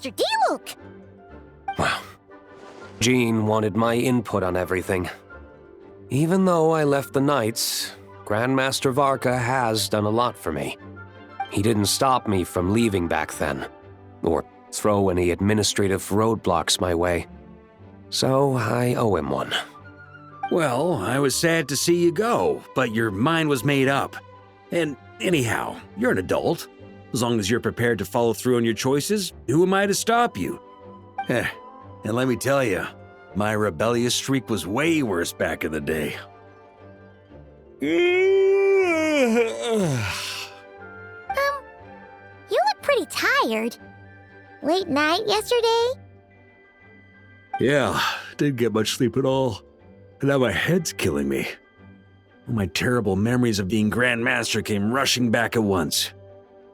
Grandmaster Diluc! Well, Jean wanted my input on everything. Even though I left the Knights, Grandmaster Varka has done a lot for me. He didn't stop me from leaving back then, or throw any administrative roadblocks my way. So I owe him one. Well, I was sad to see you go, but your mind was made up. And anyhow, you're an adult. As long as you're prepared to follow through on your choices, who am I to stop you? And let me tell you, my rebellious streak was way worse back in the day. You look pretty tired. Late night yesterday? Yeah, didn't get much sleep at all. And now my head's killing me. All my terrible memories of being Grandmaster came rushing back at once.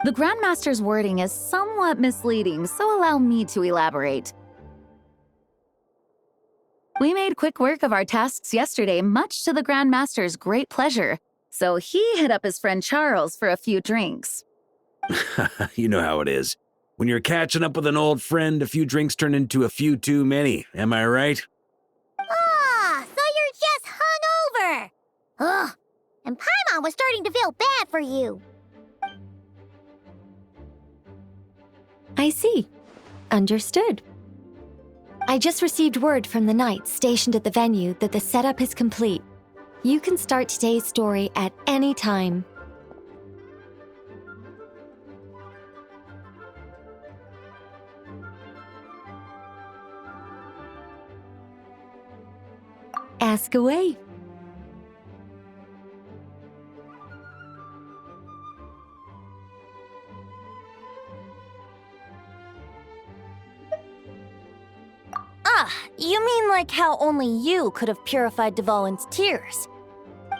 The Grandmaster's wording is somewhat misleading, so allow me to elaborate. We made quick work of our tasks yesterday, much to the Grandmaster's great pleasure, so he hit up his friend Charles for a few drinks. You know how it is. When you're catching up with an old friend, a few drinks turn into a few too many, am I right? Ah, so you're just hungover! Ugh, and Paimon was starting to feel bad for you. I see. Understood. I just received word from the Knights stationed at the venue that the setup is complete. You can start today's story at any time. Ask away. Ah, you mean like how only you could have purified Dvalin's tears?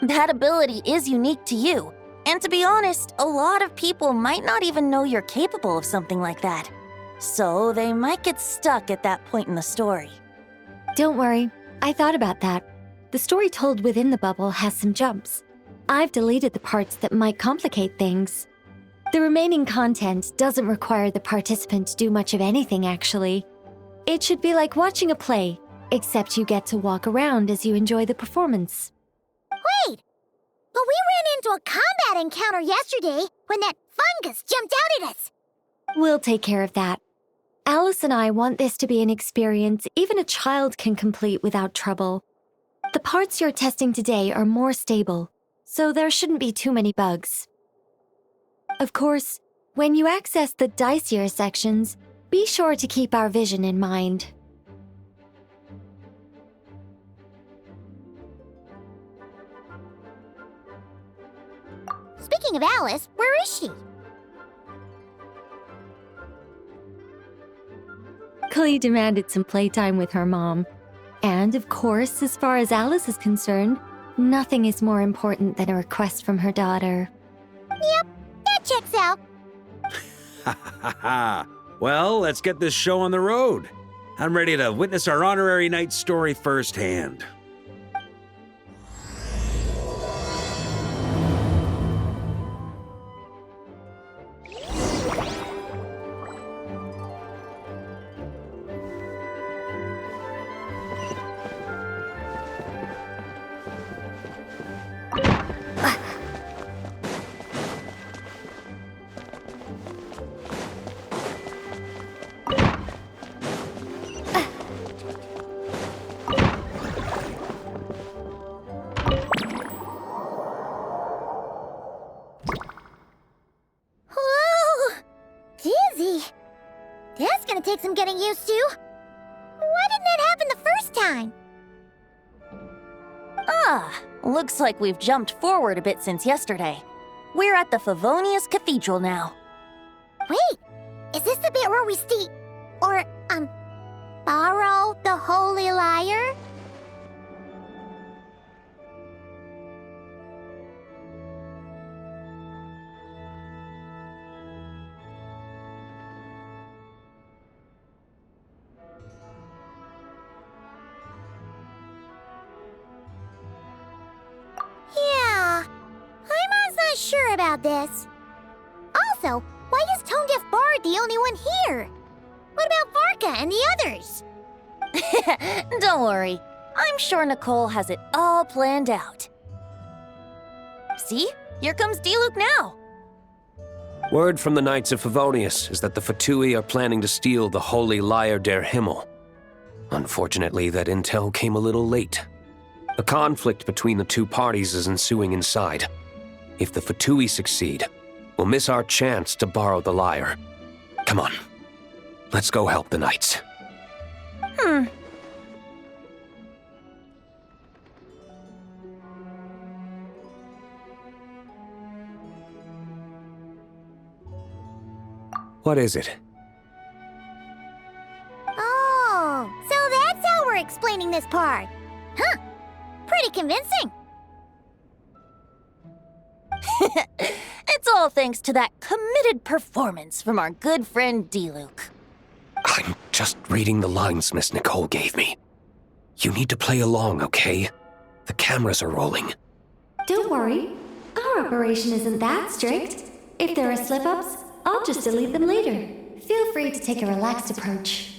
That ability is unique to you, and to be honest, a lot of people might not even know you're capable of something like that. So they might get stuck at that point in the story. Don't worry, I thought about that. The story told within the bubble has some jumps. I've deleted the parts that might complicate things. The remaining content doesn't require the participant to do much of anything, actually. It should be like watching a play, except you get to walk around as you enjoy the performance. Wait! But we ran into a combat encounter yesterday when that fungus jumped out at us! We'll take care of that. Alice and I want this to be an experience even a child can complete without trouble. The parts you're testing today are more stable, so there shouldn't be too many bugs. Of course, when you access the dicier sections, be sure to keep our vision in mind. Speaking of Alice, where is she? Clee demanded some playtime with her mom. And, of course, as far as Alice is concerned, nothing is more important than a request from her daughter. Yep, that checks out. Ha ha ha! Well, let's get this show on the road. I'm ready to witness our honorary knight story firsthand. That's gonna take some getting used to. Why didn't that happen the first time? Ah, looks like we've jumped forward a bit since yesterday. We're at the Favonius Cathedral now. Wait, is this the bit where we steal... or, borrow the Holy Lyre? Yeah, Paimon's not sure about this. Also, why is Tone Deaf Bard the only one here? What about Varka and the others. Don't worry. I'm sure Nicole has it all planned out. See? Here comes Diluc now. Word from the Knights of Favonius is that the Fatui are planning to steal the Holy Lyre der Himmel. Unfortunately, that intel came a little late. A conflict between the two parties is ensuing inside. If the Fatui succeed, we'll miss our chance to borrow the lyre. Come on, let's go help the Knights. What is it? Oh, so that's how we're explaining this part. Huh. Pretty convincing. It's all thanks to that committed performance from our good friend Diluc. I'm just reading the lines Miss Nicole gave me. You need to play along, okay? The cameras are rolling. Don't worry. Our operation isn't that strict. If there are slip-ups, I'll just delete them later. Feel free to take a relaxed approach.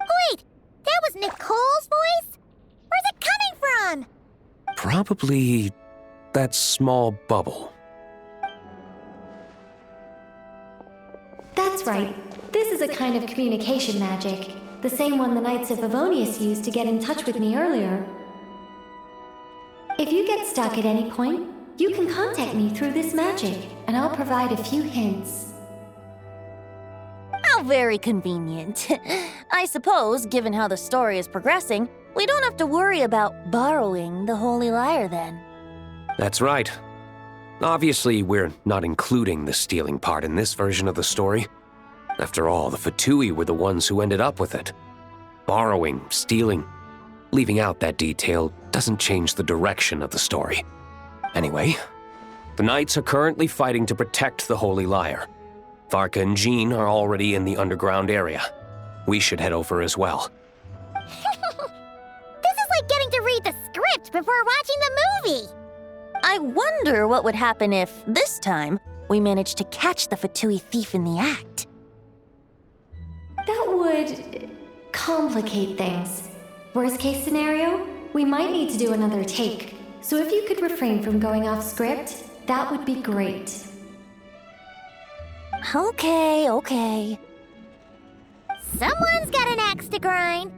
Wait, that was Nicole's voice? Where's it coming from? Probably that small bubble. That's right. This is a kind of communication magic. The same one the Knights of Favonius used to get in touch with me earlier. If you get stuck at any point, you can contact me through this magic, and I'll provide a few hints. How very convenient. I suppose, given how the story is progressing, we don't have to worry about borrowing the Holy Lyre then. That's right. Obviously, we're not including the stealing part in this version of the story. After all, the Fatui were the ones who ended up with it. Borrowing, stealing, leaving out that detail doesn't change the direction of the story. Anyway, the Knights are currently fighting to protect the Holy Lyre. Varka and Jean are already in the underground area. We should head over as well. This is like getting to read the script before watching the movie. I wonder what would happen if, this time, we managed to catch the Fatui thief in the act. That would complicate things. Worst case scenario, we might need to do another take. So if you could refrain from going off script, that would be great. Okay. Someone's got an axe to grind.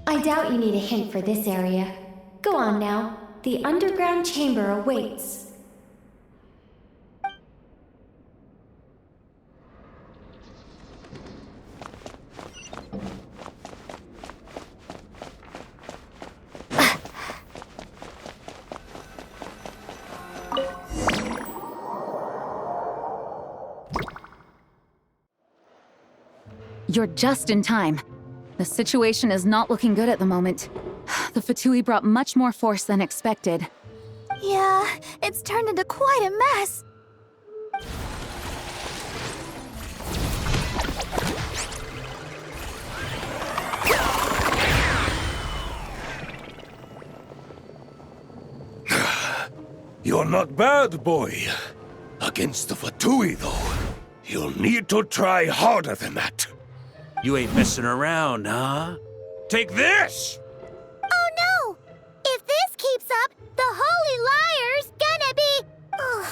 I doubt you need a hint for this area. Go on now. The underground chamber awaits. You're just in time. The situation is not looking good at the moment. The Fatui brought much more force than expected. Yeah, it's turned into quite a mess. You're not bad, boy. Against the Fatui, though, you'll need to try harder than that. You ain't messing around, huh? Take this! Oh no! If this keeps up, the Holy Lyre's gonna be... Oh,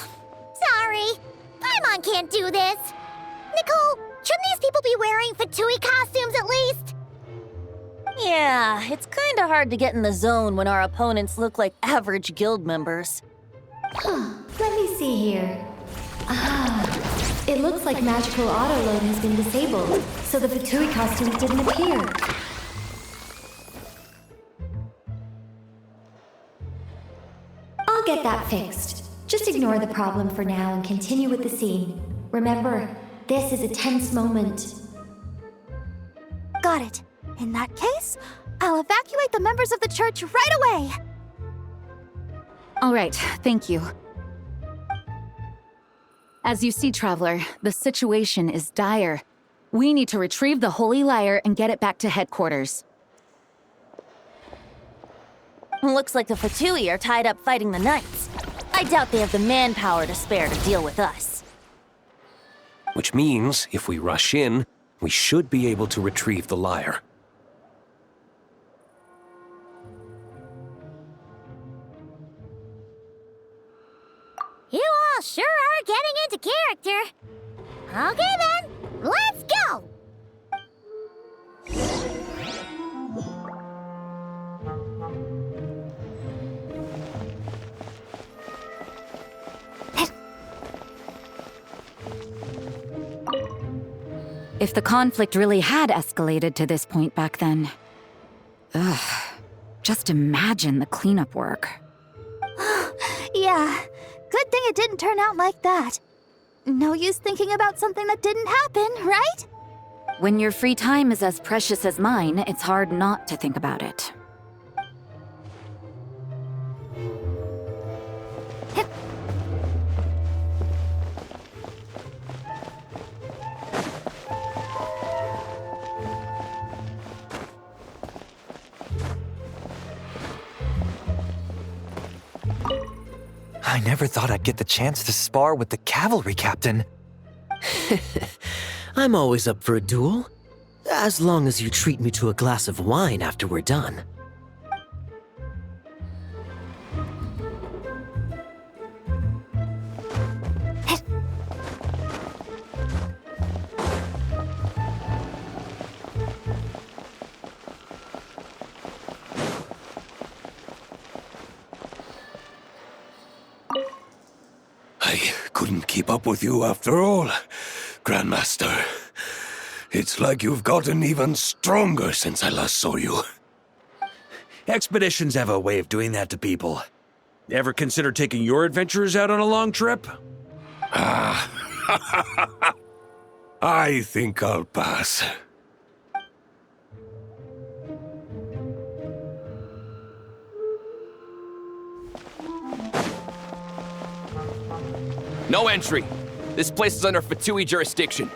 sorry. Paimon can't do this. Nicole, shouldn't these people be wearing Fatui costumes at least? Yeah, it's kinda hard to get in the zone when our opponents look like average guild members. Let me see here. It looks like magical autoload has been disabled, so the Fatui costumes didn't appear. I'll get that fixed. Just ignore the problem for now and continue with the scene. Remember, this is a tense moment. Got it. In that case, I'll evacuate the members of the church right away. All right, thank you. As you see, Traveler, the situation is dire. We need to retrieve the Holy Lyre and get it back to headquarters. Looks like the Fatui are tied up fighting the Knights. I doubt they have the manpower to spare to deal with us. Which means, if we rush in, we should be able to retrieve the lyre. You all sure are getting into character. Okay then, let's go! If the conflict really had escalated to this point back then... just imagine the cleanup work. Yeah, good thing it didn't turn out like that. No use thinking about something that didn't happen, right? When your free time is as precious as mine, it's hard not to think about it. I never thought I'd get the chance to spar with the cavalry captain. I'm always up for a duel, as long as you treat me to a glass of wine after we're done. I couldn't keep up with you after all, Grandmaster. It's like you've gotten even stronger since I last saw you. Expeditions have a way of doing that to people. Ever consider taking your adventurers out on a long trip? I think I'll pass. No entry. This place is under Fatui jurisdiction.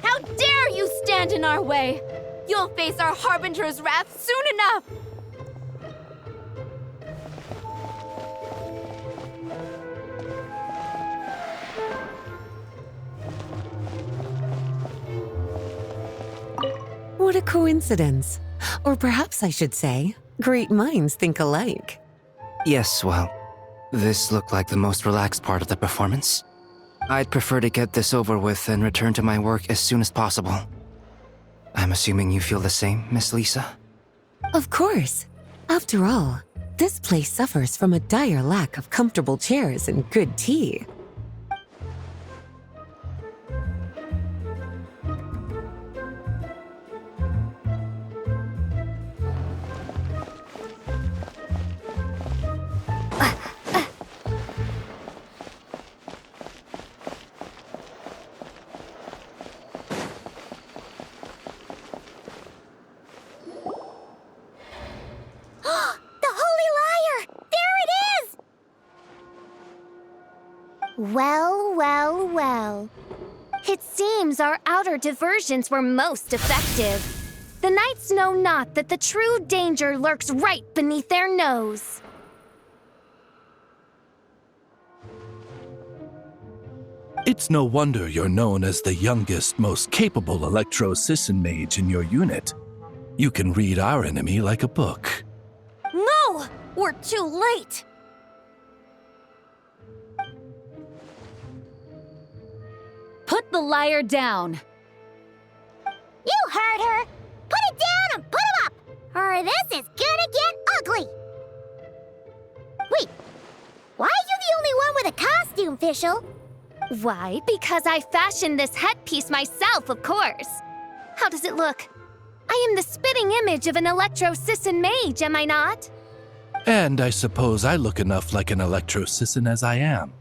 How dare you stand in our way! You'll face our Harbinger's wrath soon enough! What a coincidence. Or perhaps I should say, great minds think alike. Yes, well, this looked like the most relaxed part of the performance. I'd prefer to get this over with and return to my work as soon as possible. I'm assuming you feel the same, Miss Lisa? Of course. After all, this place suffers from a dire lack of comfortable chairs and good tea. Well, well, well. It seems our outer diversions were most effective. The knights know not that the true danger lurks right beneath their nose. It's no wonder you're known as the youngest, most capable Electro-Sisson mage in your unit. You can read our enemy like a book. No! We're too late! Put the lyre down! You heard her! Put it down and put him up! Or this is gonna get ugly! Wait, why are you the only one with a costume, Fischl? Why, because I fashioned this headpiece myself, of course. How does it look? I am the spitting image of an Electro-Sisson mage, am I not? And I suppose I look enough like an Electro-Sisson as I am.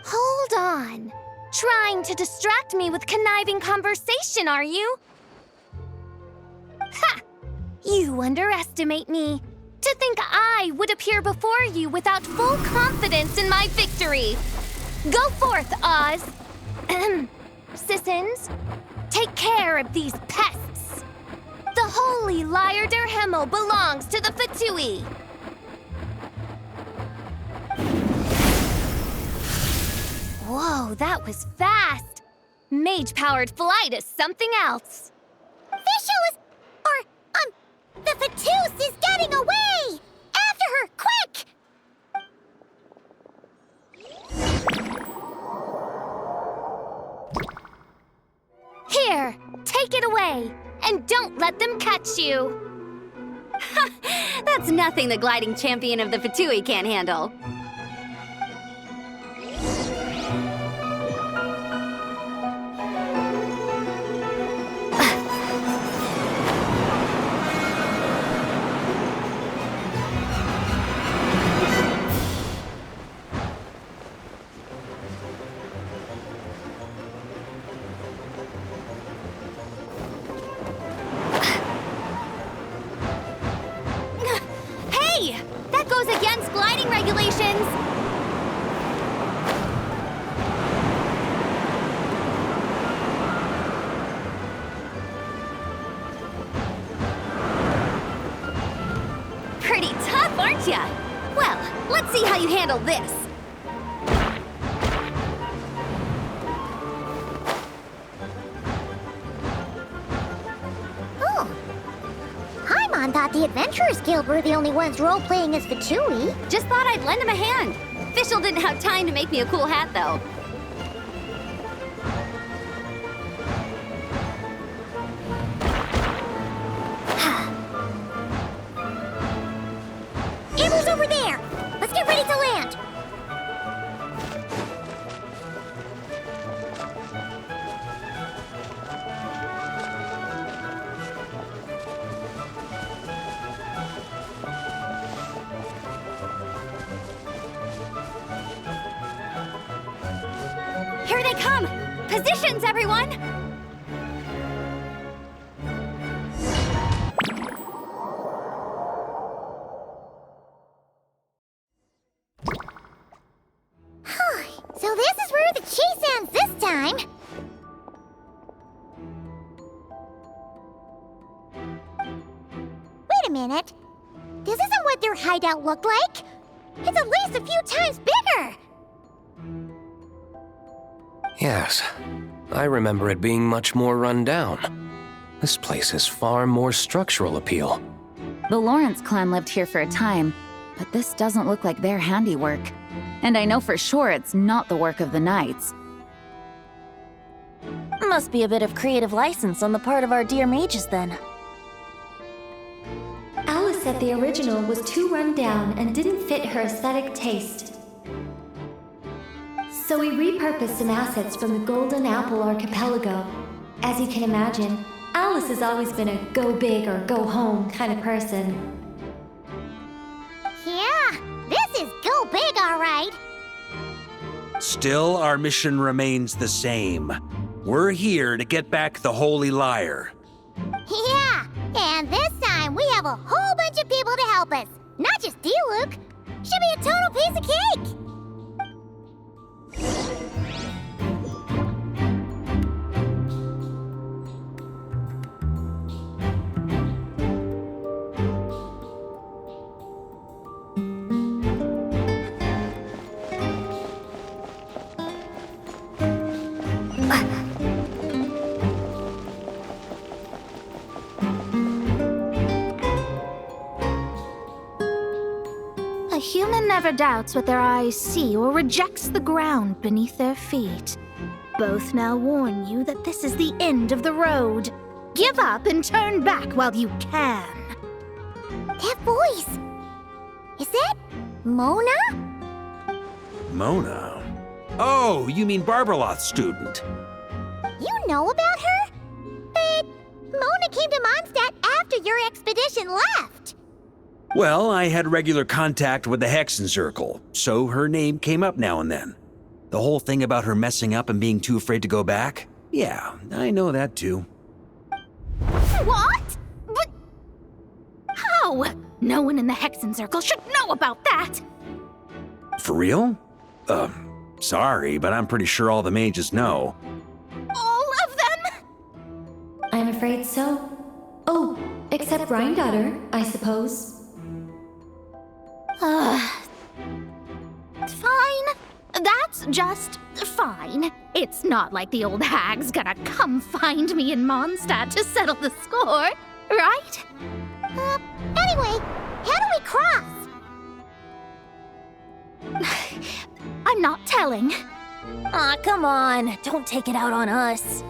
Hold on. Trying to distract me with conniving conversation, are you? Ha! You underestimate me. To think I would appear before you without full confidence in my victory. Go forth, Oz. Sissons, take care of these pests. The holy Lyre der Himmel belongs to the Fatui. Whoa, that was fast. Mage-powered flight is something else. Fischl the Fatus is getting away! After her, quick! Here, take it away, and don't let them catch you. That's nothing the gliding champion of the Fatui can't handle. Hey! That goes against gliding regulations! Pretty tough, aren't ya? Well, let's see how you handle this. Oh. Paimon thought the Adventurers Guild were the only ones role-playing as Fatui. Just thought I'd lend him a hand. Fischl didn't have time to make me a cool hat, though. Amber's over there! Let's get ready to land! Here they come! Positions, everyone! So this is where the chase ends this time! Wait a minute. This isn't what their hideout looked like! It's at least a few times bigger! Yes, I remember it being much more run down. This place has far more structural appeal. The Lawrence clan lived here for a time, but this doesn't look like their handiwork. And I know for sure it's not the work of the Knights. Must be a bit of creative license on the part of our dear mages, then. Alice said the original was too run down and didn't fit her aesthetic taste. So we repurposed some assets from the Golden Apple Archipelago. As you can imagine, Alice has always been a go big or go home kind of person. Yeah, this is go big, all right. Still, our mission remains the same. We're here to get back the Holy Lyre. Yeah, and this time we have a whole bunch of people to help us. Not just Diluc. Should be a total piece of cake. A human never doubts what their eyes see or rejects the ground beneath their feet. Both now warn you that this is the end of the road. Give up and turn back while you can. That voice. Is that Mona? Mona? Oh, you mean Barbarloth's student. You know about her? But Mona came to Mondstadt after your expedition left. Well, I had regular contact with the Hexen Circle, so her name came up now and then. The whole thing about her messing up and being too afraid to go back? Yeah, I know that too. What? But how? No one in the Hexen Circle should know about that. For real? Sorry, but I'm pretty sure all the mages know. All of them? I'm afraid so. Oh, except Rhindaughter, I suppose. Fine. That's just fine. It's not like the old hag's gonna come find me in Mondstadt to settle the score, right? Anyway, how do we cross? I'm not telling. Aw, come on. Don't take it out on us.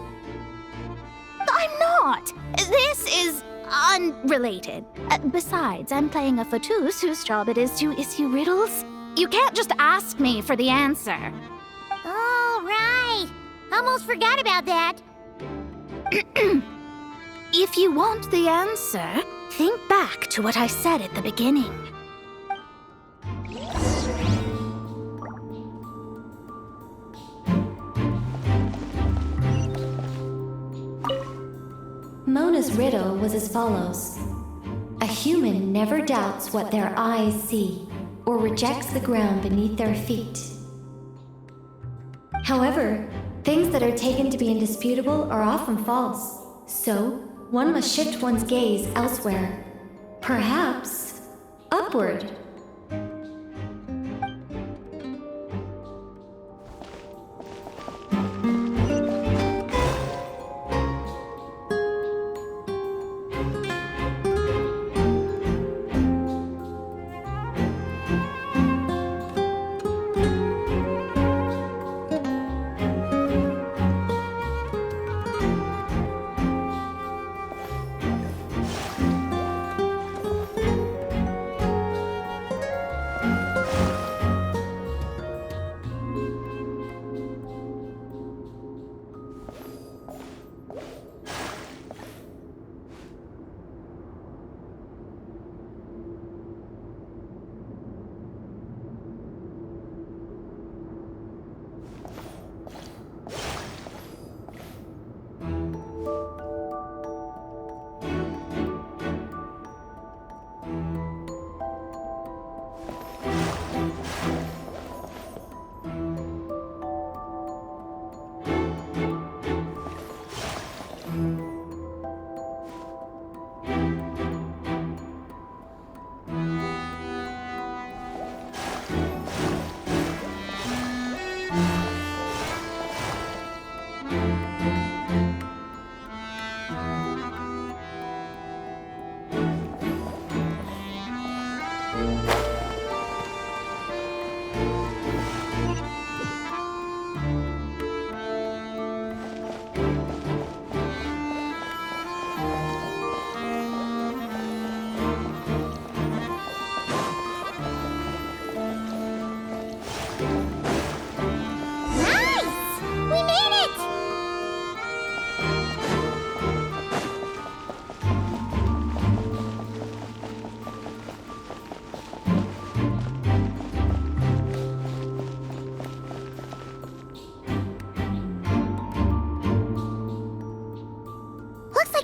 I'm not. This is unrelated. Besides, I'm playing a fatus whose job it is to issue riddles. You can't just ask me for the answer. Oh, right. Almost forgot about that. If you want the answer, think back to what I said at the beginning. Mona's riddle was as follows. A human never doubts what their eyes see, or rejects the ground beneath their feet. However, things that are taken to be indisputable are often false, so one must shift one's gaze elsewhere. Perhaps upward.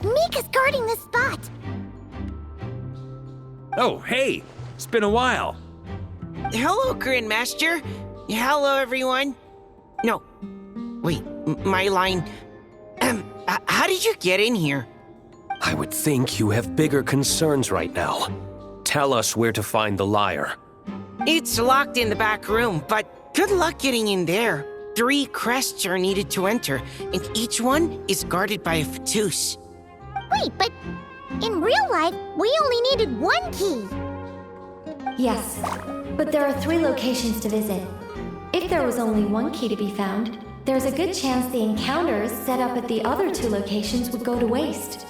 Mika's guarding this spot. Oh, hey! It's been a while. Hello, Grandmaster. Hello, everyone. No. Wait, my line. How did you get in here? I would think you have bigger concerns right now. Tell us where to find the lyre. It's locked in the back room, but good luck getting in there. 3 crests are needed to enter, and each one is guarded by a fatus. Wait, but in real life, we only needed 1 key. Yes, but there are 3 locations to visit. If there was only 1 key to be found, there's a good chance the encounters set up at the other 2 locations would go to waste.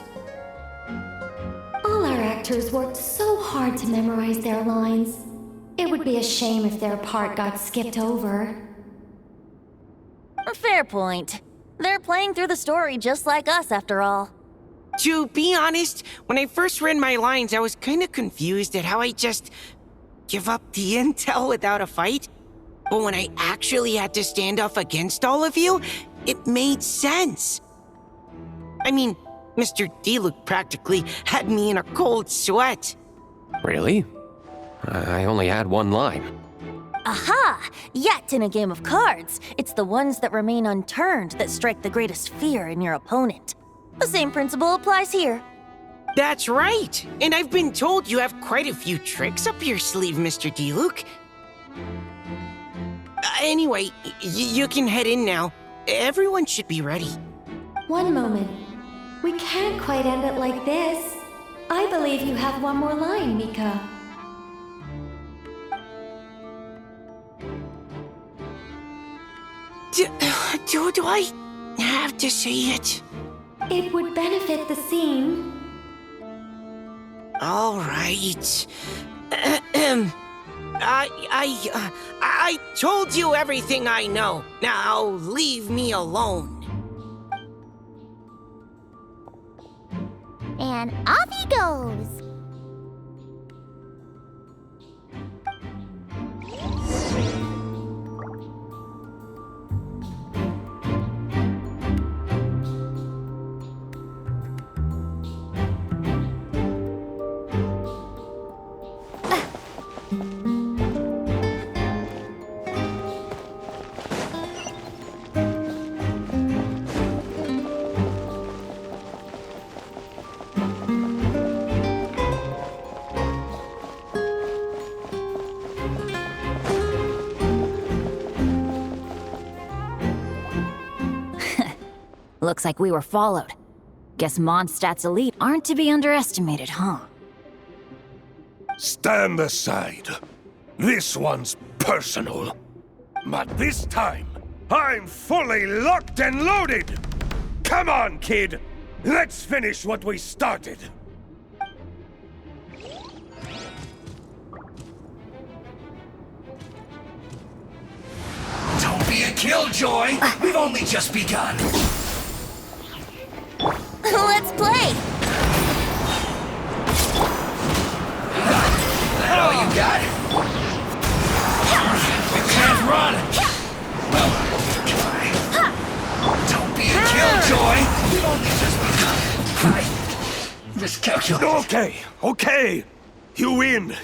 All our actors worked so hard to memorize their lines. It would be a shame if their part got skipped over. Fair point. They're playing through the story just like us, after all. To be honest, when I first read my lines, I was kind of confused at how I just give up the intel without a fight. But when I actually had to stand off against all of you, it made sense. I mean, Mr. Diluc practically had me in a cold sweat. Really? I only had one line. Aha! Yet in a game of cards, it's the ones that remain unturned that strike the greatest fear in your opponent. The same principle applies here. That's right! And I've been told you have quite a few tricks up your sleeve, Mr. Diluc. Anyway, you can head in now. Everyone should be ready. One moment. We can't quite end it like this. I believe you have one more line, Mika. Do I have to say it? It would benefit the scene. All right. I told you everything I know. Now leave me alone. And off he goes. Looks like we were followed. Guess Mondstadt's elite aren't to be underestimated, huh? Stand aside. This one's personal. But this time, I'm fully locked and loaded! Come on, kid! Let's finish what we started! Don't be a killjoy! We've only just begun! Let's play! That all you got? You can't run! Don't be a killjoy! We've only just begun! I miscalculated. Okay. You win.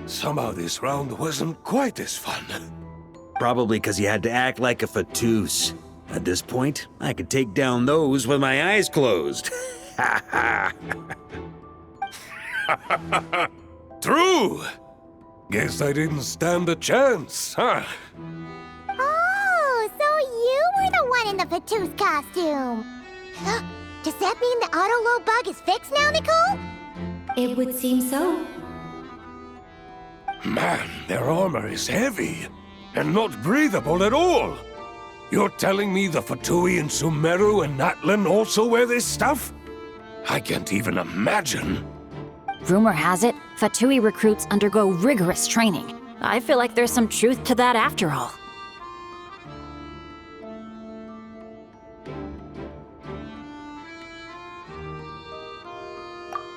Somehow this round wasn't quite as fun. Probably because you had to act like a fatus. At this point, I could take down those with my eyes closed. True! Guess I didn't stand a chance, huh? Oh, so you were the one in the Fatus costume. Does that mean the auto-low bug is fixed now, Nicole? It would seem so. Man, their armor is heavy and not breathable at all. You're telling me the Fatui in Sumeru and Natlan also wear this stuff? I can't even imagine. Rumor has it, Fatui recruits undergo rigorous training. I feel like there's some truth to that after all.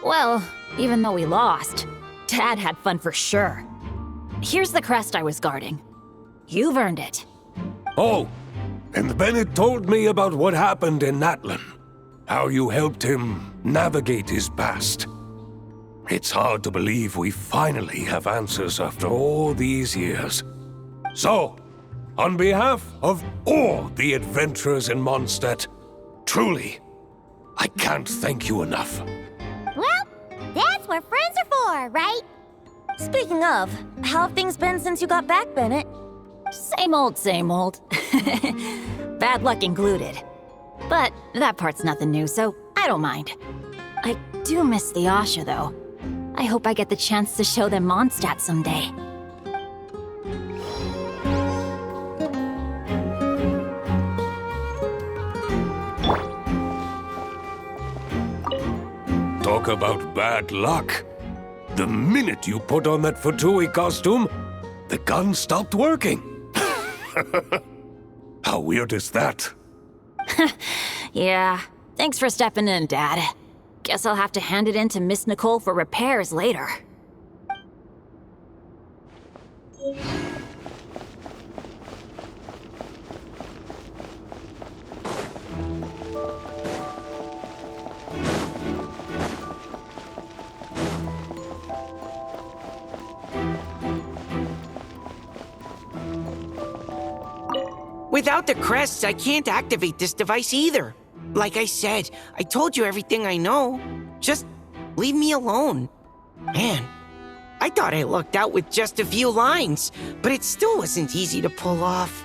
Well, even though we lost, Dad had fun for sure. Here's the crest I was guarding. You've earned it. Oh, and Bennett told me about what happened in Natlan. How you helped him navigate his past. It's hard to believe we finally have answers after all these years. So, on behalf of all the adventurers in Mondstadt, truly, I can't thank you enough. Well, that's what friends are for, right? Speaking of, how have things been since you got back, Bennett? Same old, same old. Bad luck included. But that part's nothing new, so I don't mind. I do miss the Asha, though. I hope I get the chance to show them Mondstadt someday. Talk about bad luck. The minute you put on that Fatui costume, the gun stopped working. How weird is that? Yeah, thanks for stepping in, Dad. Guess I'll have to hand it in to Miss Nicole for repairs later. Without the crests, I can't activate this device either. Like I said, I told you everything I know. Just leave me alone. Man, I thought I lucked out with just a few lines, but it still wasn't easy to pull off.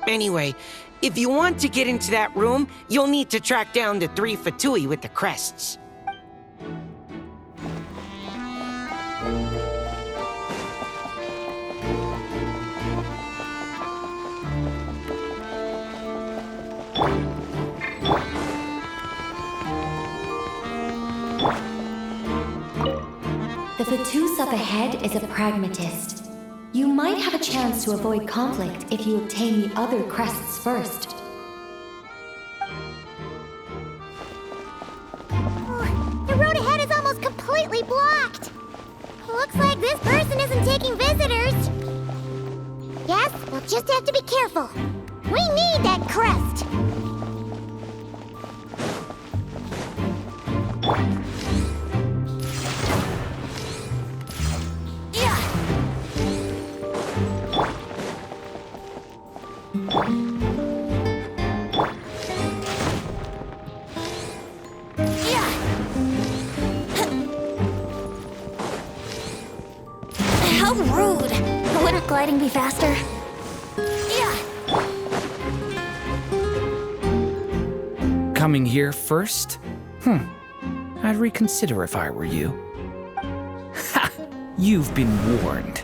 Anyway, if you want to get into that room, you'll need to track down the 3 Fatui with the crests. The Fatus up ahead is a pragmatist. You might have a chance to avoid conflict if you obtain the other crests first. The road ahead is almost completely blocked. Looks like this person isn't taking visitors. Yes, we'll just have to be careful. We need that crest. How rude! Wouldn't gliding be faster? Coming here first? I'd reconsider if I were you. Ha! You've been warned.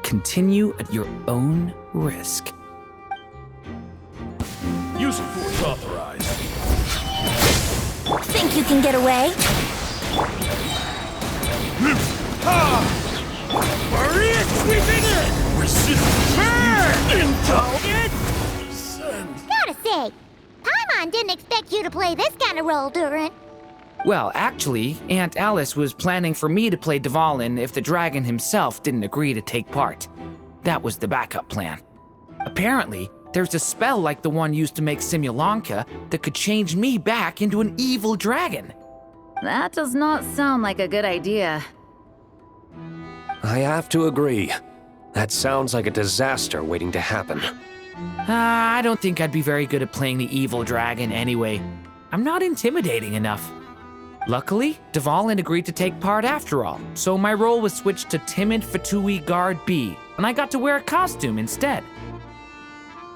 Continue at your own risk. Use of force authorized. Think you can get away? Maria sweeping in! Resist! Gotta say, Paimon didn't expect you to play this kind of role, Durin. Well, actually, Aunt Alice was planning for me to play Dvalin if the dragon himself didn't agree to take part. That was the backup plan. Apparently, there's a spell like the one used to make Simulanka that could change me back into an evil dragon. That does not sound like a good idea. I have to agree. That sounds like a disaster waiting to happen. I don't think I'd be very good at playing the evil dragon anyway. I'm not intimidating enough. Luckily, Dvalin agreed to take part after all, so my role was switched to Timid Fatui Guard B, and I got to wear a costume instead.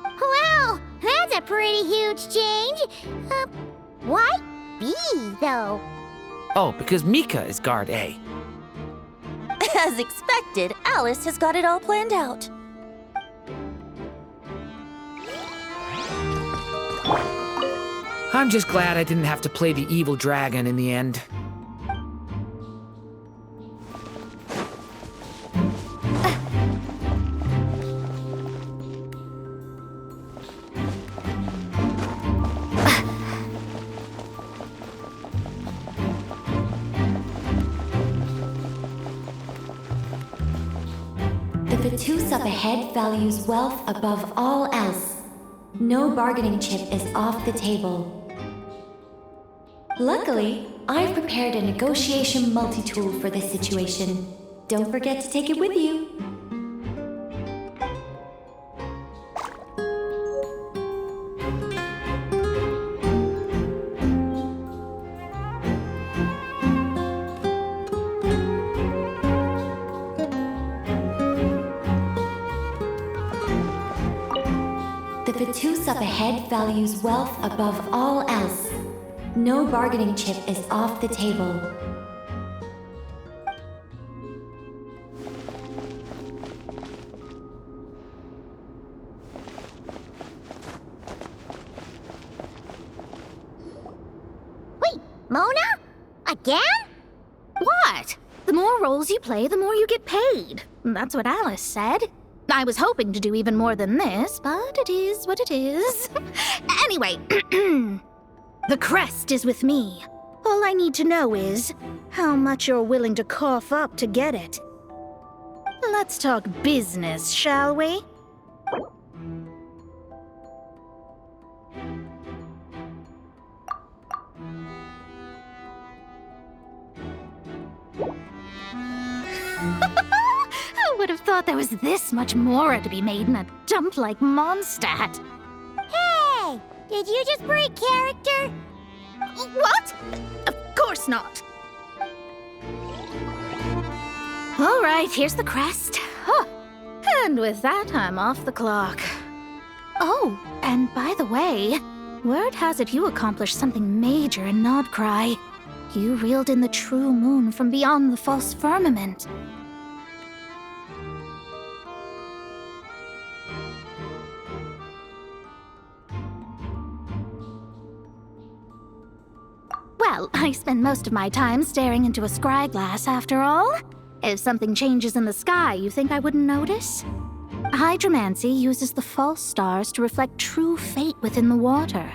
Wow, that's a pretty huge change. Why B, though? Oh, because Mika is Guard A. As expected, Alice has got it all planned out. I'm just glad I didn't have to play the evil dragon in the end. The Fatus up ahead values wealth above all else. No bargaining chip is off the table. Luckily, I've prepared a negotiation multi-tool for this situation. Don't forget to take it with you. The Fatus up ahead values wealth above all else. No bargaining chip is off the table. Wait, Mona? Again? What? The more roles you play, the more you get paid. That's what Alice said. I was hoping to do even more than this, but it is what it is. Anyway, the crest is with me. All I need to know is how much you're willing to cough up to get it. Let's talk business, shall we? I would have thought there was this much more to be made in a dump like Mondstadt. Hey! Did you just break character? What? Of course not. All right, here's the crest. Huh. And with that, I'm off the clock. Oh, and by the way, word has it you accomplished something major in Nodcry. You reeled in the true moon from beyond the false firmament. Well, I spend most of my time staring into a scry glass after all. If something changes in the sky, you think I wouldn't notice? Hydromancy uses the false stars to reflect true fate within the water.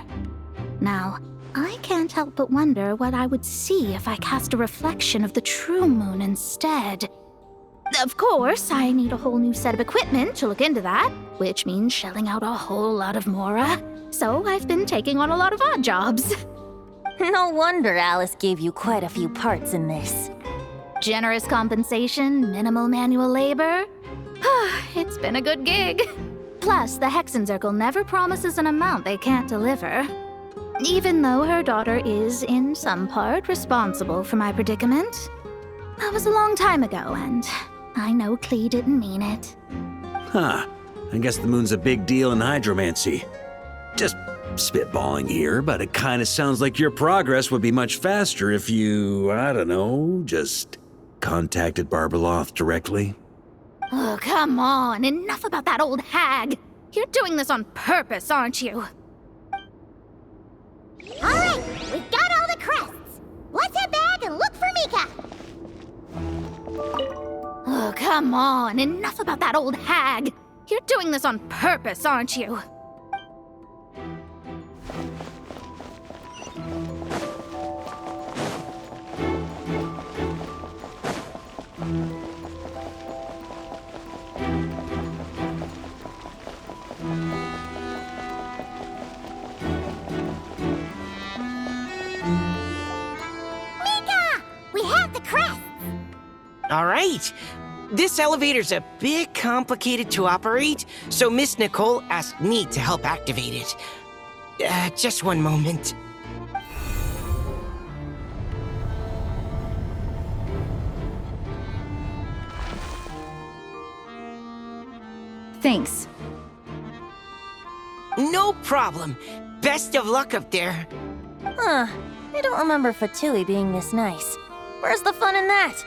Now, I can't help but wonder what I would see if I cast a reflection of the true moon instead. Of course, I need a whole new set of equipment to look into that, which means shelling out a whole lot of mora. So I've been taking on a lot of odd jobs. No wonder Alice gave you quite a few parts in this. Generous compensation, minimal manual labor. It's been a good gig. Plus, the Hexen Circle never promises an amount they can't deliver. Even though her daughter is, in some part, responsible for my predicament. That was a long time ago, and I know Klee didn't mean it. Huh. I guess the moon's a big deal in hydromancy. Just spitballing here, but it kind of sounds like your progress would be much faster if you, I don't know, just contacted Barbeloth directly. Oh, come on. Enough about that old hag. You're doing this on purpose, aren't you? All right, we've got all the crests. Let's head back and look for Mika. Oh, come on. Enough about that old hag. You're doing this on purpose, aren't you? All right. This elevator's a bit complicated to operate, so Miss Nicole asked me to help activate it. Just one moment. Thanks. No problem. Best of luck up there. Huh. I don't remember Fatui being this nice. Where's the fun in that?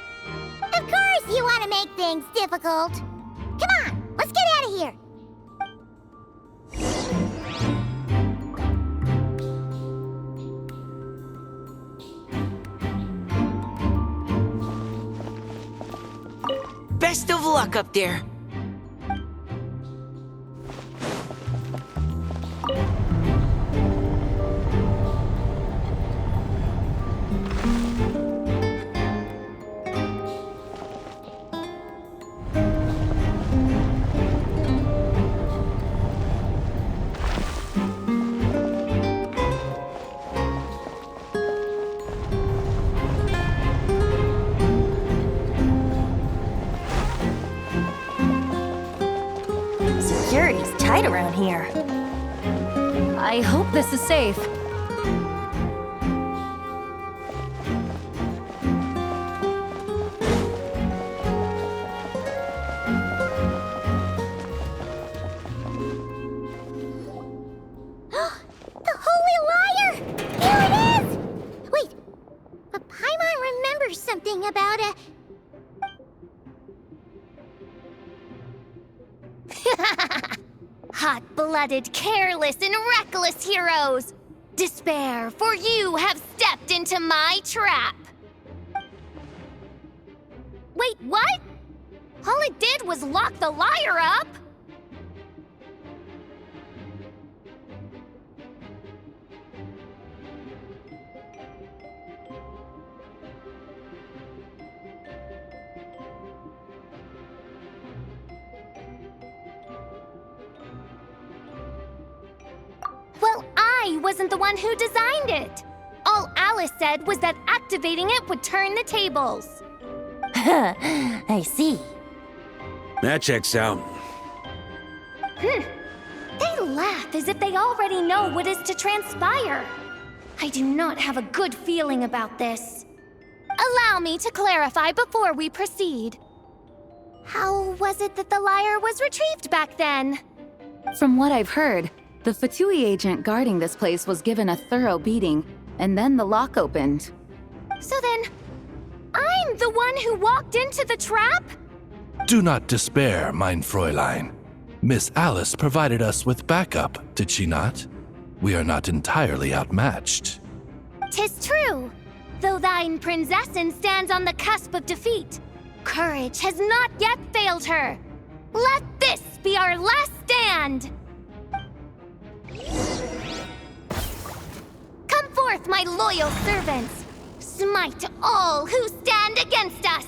Of course you want to make things difficult. Come on, let's get out of here. Best of luck up there. Security's tight around here. I hope this is safe. The Holy Liar! Here it is! Wait, but Paimon remembers something about a... Hot-blooded, careless, and reckless heroes! Despair, for you have stepped into my trap! Wait, what? All it did was lock the liar up? I wasn't the one who designed it. All Alice said was that activating it would turn the tables. I see. That checks out. They laugh as if they already know what is to transpire. I do not have a good feeling about this. Allow me to clarify before we proceed. How was it that the lyre was retrieved back then? From what I've heard, the Fatui agent guarding this place was given a thorough beating, and then the lock opened. So then, I'm the one who walked into the trap? Do not despair, mein Fräulein. Miss Alice provided us with backup, did she not? We are not entirely outmatched. 'Tis true. Though thine Prinzessin stands on the cusp of defeat, courage has not yet failed her. Let this be our last stand! Come forth, my loyal servants! Smite all who stand against us!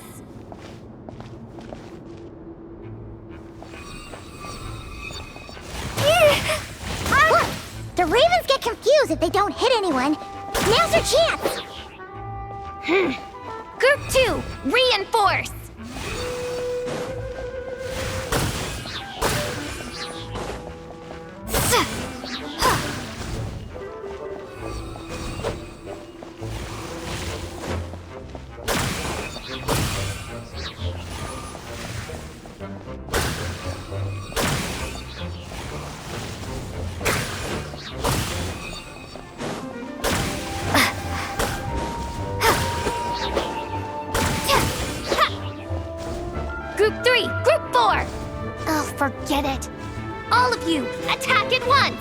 Look! The ravens get confused if they don't hit anyone. Now's your chance! Group 2, reinforce! Group 3, Group 4! Oh, forget it. All of you, attack at once!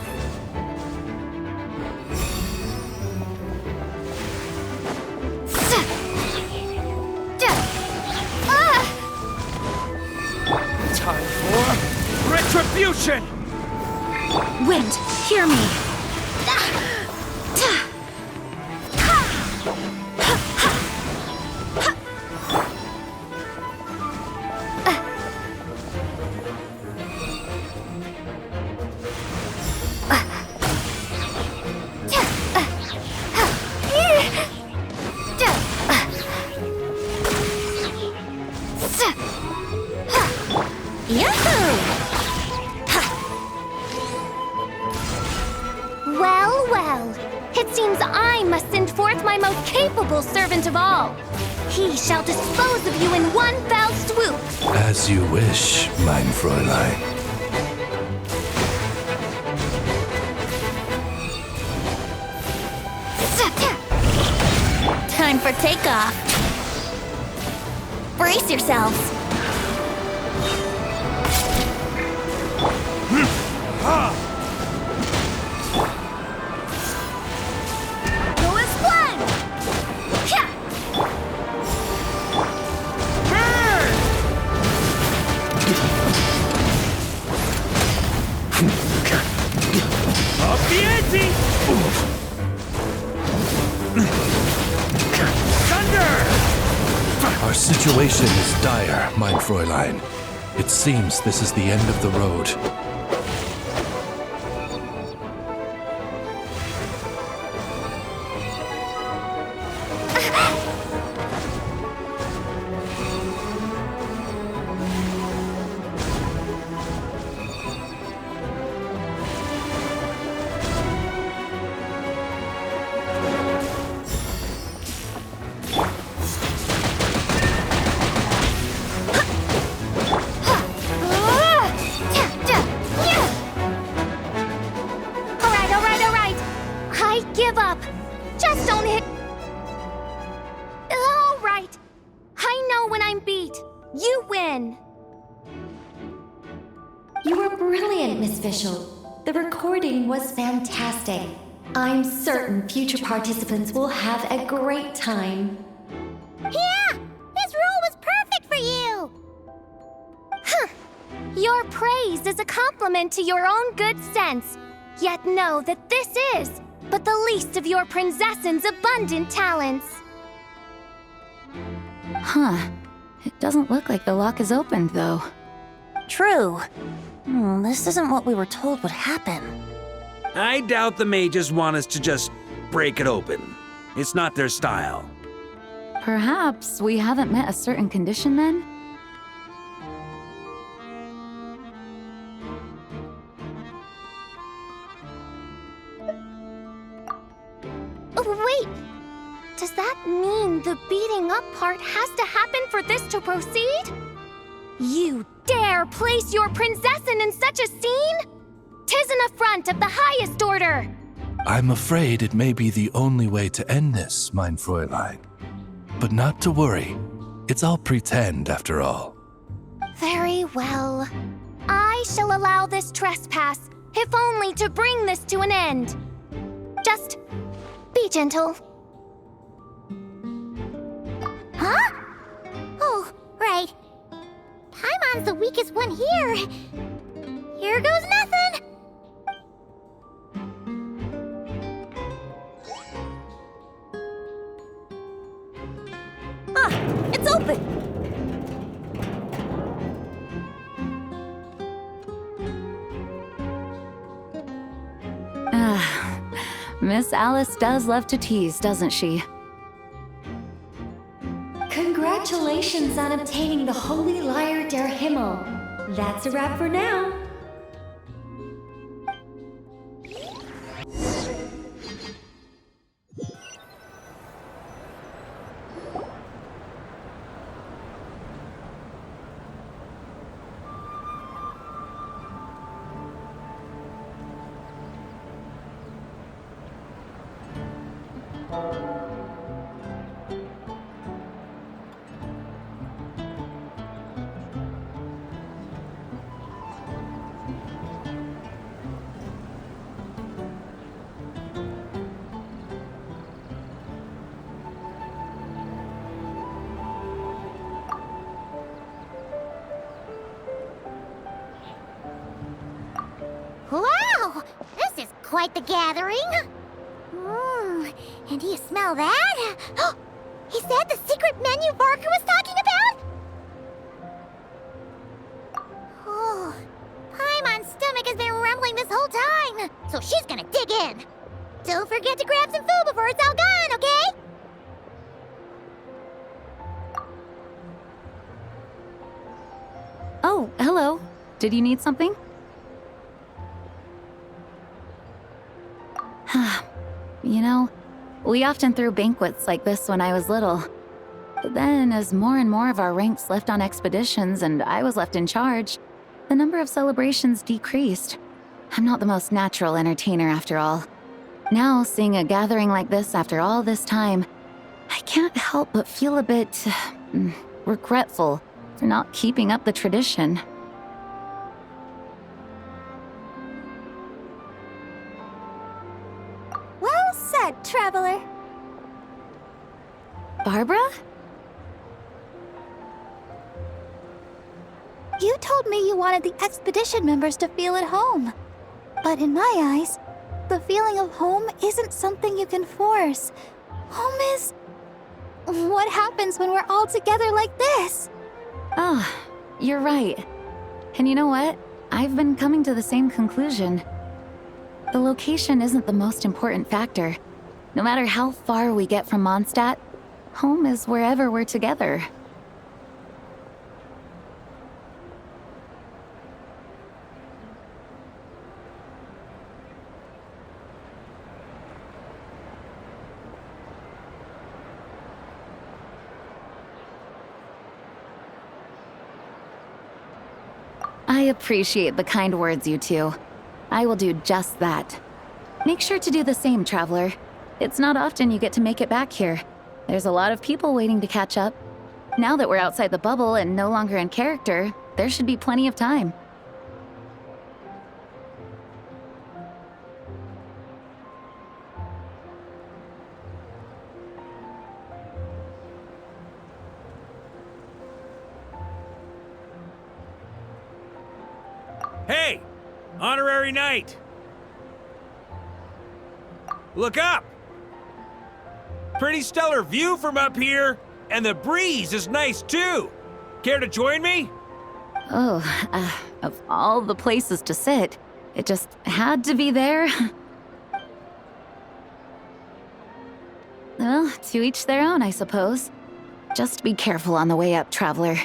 Time for retribution! Wind, hear me! Well, well. It seems I must send forth my most capable servant of all. He shall dispose of you in one fell swoop. As you wish, mein Fräulein. Time for takeoff. Brace yourselves. Up the ante! Our situation is dire, mein Fräulein. It seems this is the end of the road. Give up! Just don't hit... All right. I know when I'm beat. You win. You were brilliant, Miss Fischl. The recording was fantastic. I'm certain future participants will have a great time. Yeah! This role was perfect for you! Huh. Your praise is a compliment to your own good sense. Yet know that this is but the least of your Prinzessin's abundant talents. Huh. It doesn't look like the lock is opened, though. True. This isn't what we were told would happen. I doubt the mages want us to just break it open. It's not their style. Perhaps we haven't met a certain condition then? Oh, wait! Does that mean the beating up part has to happen for this to proceed? You dare place your prinzessin in such a scene? 'Tis an affront of the highest order! I'm afraid it may be the only way to end this, mein Fräulein. But not to worry. It's all pretend, after all. Very well. I shall allow this trespass, if only to bring this to an end. Just be gentle. Huh? Oh, right. Paimon's the weakest one here. Here goes nothing. Ah, it's open! Miss Alice does love to tease, doesn't she? Congratulations on obtaining the Holy Lyre der Himmel. That's a wrap for now. Wow! This is quite the gathering. And do you smell that? Is that the secret menu Barker was talking about? Oh, Paimon's stomach has been rumbling this whole time, so she's gonna dig in. Don't forget to grab some food before it's all gone, okay? Oh, hello. Did you need something? You know, we often threw banquets like this when I was little. But then, as more and more of our ranks left on expeditions and I was left in charge, the number of celebrations decreased. I'm not the most natural entertainer after all. Now, seeing a gathering like this after all this time, I can't help but feel a bit regretful for not keeping up the tradition. Well said, traveler. Barbara? You told me you wanted the expedition members to feel at home. But in my eyes, the feeling of home isn't something you can force. Home is... what happens when we're all together like this? Oh, you're right. And you know what? I've been coming to the same conclusion. The location isn't the most important factor. No matter how far we get from Mondstadt, home is wherever we're together. I appreciate the kind words, you two. I will do just that. Make sure to do the same, traveler. It's not often you get to make it back here. There's a lot of people waiting to catch up. Now that we're outside the bubble and no longer in character, there should be plenty of time. Hey! Honorary Knight! Look up! Pretty stellar view from up here, and the breeze is nice too. Care to join me? Oh, of all the places to sit, it just had to be there. Well, to each their own, I suppose. Just be careful on the way up, traveler.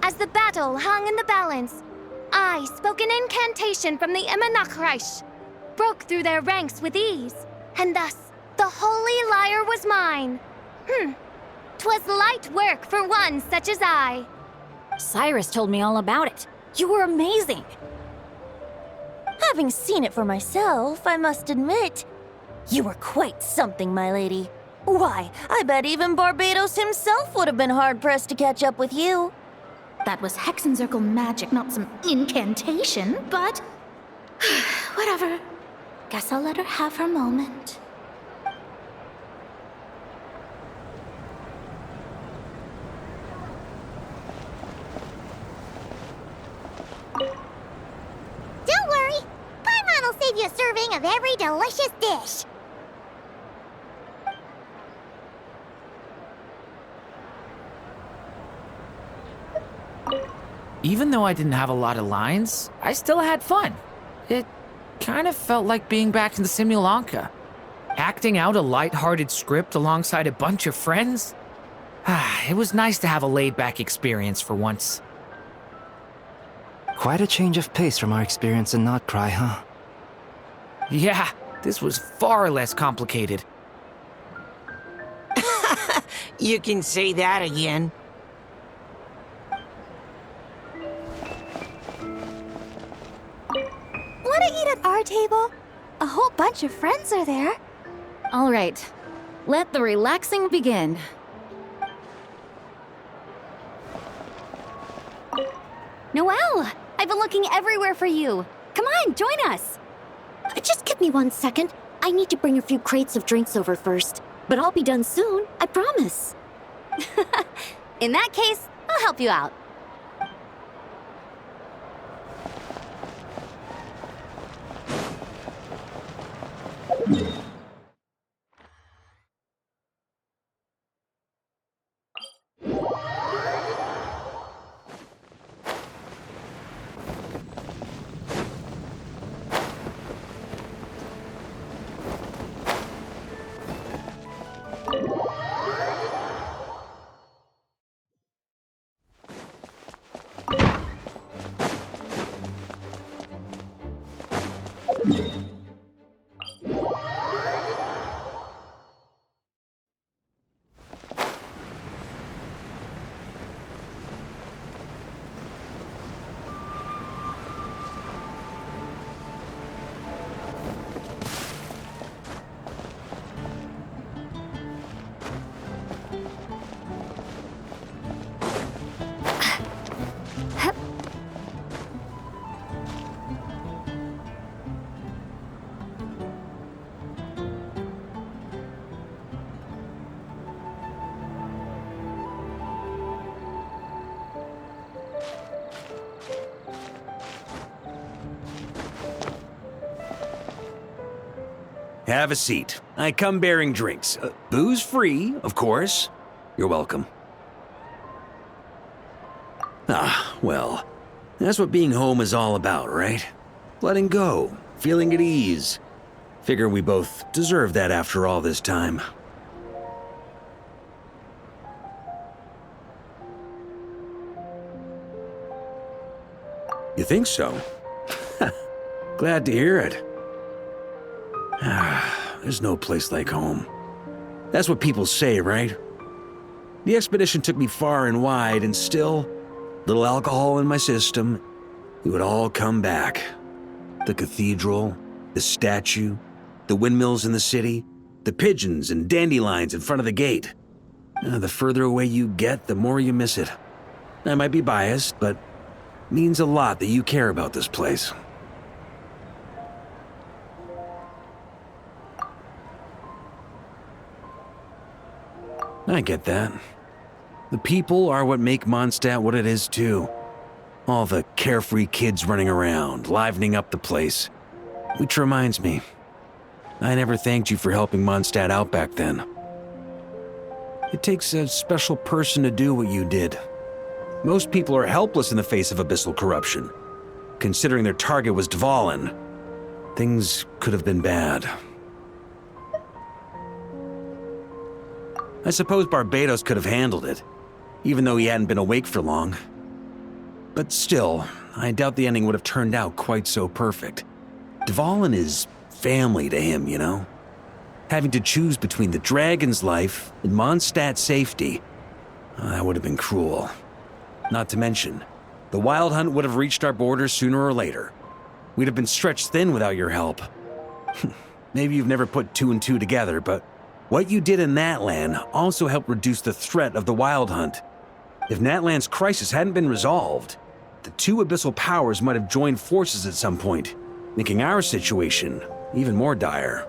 As the battle hung in the balance, I spoke an incantation from the Emanachreich, broke through their ranks with ease, and thus the holy lyre was mine. 'Twas light work for one such as I. Cyrus told me all about it. You were amazing. Having seen it for myself, I must admit, you were quite something, my lady. Why, I bet even Barbados himself would have been hard-pressed to catch up with you. That was Hexencircle magic, not some incantation, but... whatever. Guess I'll let her have her moment. Don't worry. Paimon will save you a serving of every delicious dish. Even though I didn't have a lot of lines, I still had fun. It kind of felt like being back in the Simulanka. Acting out a light-hearted script alongside a bunch of friends. It was nice to have a laid-back experience for once. Quite a change of pace from our experience in Not Cry, huh? Yeah, this was far less complicated. You can say that again. Want to eat at our table? A whole bunch of friends are there. All right, let the relaxing begin. Noelle, I've been looking everywhere for you. Come on, join us. Just give me 1 second. I need to bring a few crates of drinks over first. But I'll be done soon, I promise. In that case, I'll help you out. Have a seat. I come bearing drinks. Booze free, of course. You're welcome. Well, that's what being home is all about, right? Letting go, feeling at ease. Figure we both deserve that after all this time. You think so? Glad to hear it. There's no place like home. That's what people say, right? The expedition took me far and wide, and still, little alcohol in my system, it would all come back. The cathedral, the statue, the windmills in the city, the pigeons and dandelions in front of the gate. The further away you get, the more you miss it. I might be biased, but it means a lot that you care about this place. I get that. The people are what make Mondstadt what it is, too. All the carefree kids running around, livening up the place. Which reminds me, I never thanked you for helping Mondstadt out back then. It takes a special person to do what you did. Most people are helpless in the face of abyssal corruption. Considering their target was Dvalin, things could have been bad. I suppose Barbados could have handled it, even though he hadn't been awake for long. But still, I doubt the ending would have turned out quite so perfect. Dvalin is family to him, you know? Having to choose between the dragon's life and Mondstadt's safety, that would have been cruel. Not to mention, the Wild Hunt would have reached our borders sooner or later. We'd have been stretched thin without your help. Maybe you've never put two and two together, but what you did in Natlan also helped reduce the threat of the Wild Hunt. If Natlan's crisis hadn't been resolved, the two abyssal powers might have joined forces at some point, making our situation even more dire.